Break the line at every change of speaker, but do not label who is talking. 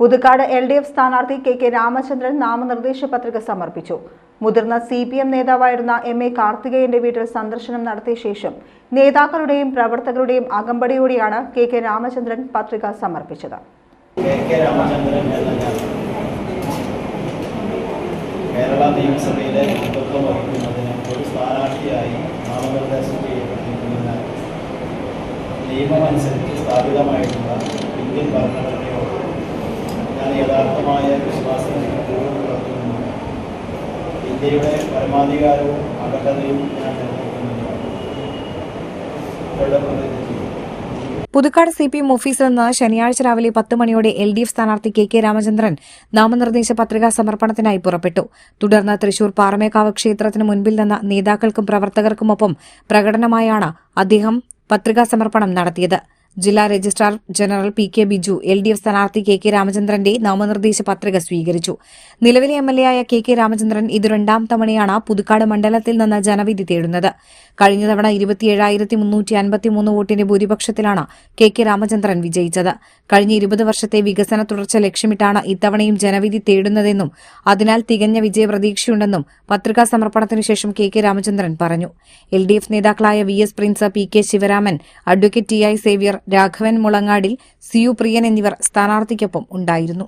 Puthukkad LDF സ്ഥാനാർത്ഥി KK Ramachandran നാമനിർദ്ദേശ പത്രിക സമർപ്പിച്ചു. മുതിർന്ന CPM നേതാവായിരുന്ന MA കാർത്തികേയന്റെ വീട്ടിൽ സന്ദർശനം നടത്തിയ ശേഷം നേതാക്കളുടെയും പ്രവർത്തകരുടെയും അകമ്പടിയോടെയാണ് KK രാമചന്ദ്രൻ പത്രിക സമർപ്പിച്ചത്.
കേരള നിയമസഭയിലെ നേതൃത്വം വഹിക്കുന്നതിന് ഒരു സ്ഥാനാർത്ഥിയായി നാമനിർദ്ദേശം ചെയ്യപ്പെട്ടിരിക്കുന്ന നിയമമനുസരിച്ച് സ്ഥാപിതമായിട്ടുള്ള ഇന്ത്യൻ ഭരണഘടനയോട് ഞാൻ യഥാർത്ഥമായ വിശ്വാസം പുലർത്തുന്നു. ഇന്ത്യയുടെ പരമാധികാരവും അഖണ്ഡതയും ഞാൻ നിലനിർത്തുന്നതിനാണ് പ്രതിനിധി.
പുതുക്കാട് CPM ഓഫീസിൽ നിന്ന് ശനിയാഴ്ച രാവിലെ 10 മണിയോടെ LDF സ്ഥാനാർത്ഥി KK രാമചന്ദ്രൻ നാമനിർദ്ദേശ പത്രികാ സമർപ്പണത്തിനായി പുറപ്പെട്ടു. തുടർന്ന് തൃശൂർ പാറമേക്കാവ് ക്ഷേത്രത്തിന് മുൻപിൽ നിന്ന് നേതാക്കൾക്കും പ്രവർത്തകർക്കുമൊപ്പം പ്രകടനമായാണ് അദ്ദേഹം പത്രികാ സമർപ്പണം നടത്തിയത്. ജില്ലാ registrar general PK Biju LDF സ്ഥാനാർത്ഥി KK രാമചന്ദ്രന്റെ നാമനിർദ്ദേശ പത്രിക സ്വീകരിച്ചു. നിലവിലെ MLA ആയ KK രാമചന്ദ്രൻ ഇത് രണ്ടാം തവണയാണ് പുതുക്കാട് മണ്ഡലത്തിൽ നിന്ന് ജനവിധി തേടുന്നത്. കഴിഞ്ഞ തവണ 27,353 വോട്ടിന്റെ ഭൂരിപക്ഷത്തിലാണ് KK രാമചന്ദ്രൻ വിജയിച്ചത്. കഴിഞ്ഞ 20 വർഷത്തെ വികസന തുടർച്ച ലക്ഷ്യമിട്ടാണ് ഇത്തവണയും ജനവിധി തേടുന്നതെന്നും അതിനാൽ തികഞ്ഞ വിജയപ്രതീക്ഷയുണ്ടെന്നും പത്രികാ സമർപ്പണത്തിനു ശേഷം KK രാമചന്ദ്രൻ പറഞ്ഞു. LDF നേതാക്കളായ VS Prince, PK Sivaraman, advocate TI Xavier, Raghavan Mulangadil, CU Priyan എന്നിവർ സ്ഥാനാർത്ഥിക്കൊപ്പം ഉണ്ടായിരുന്നു.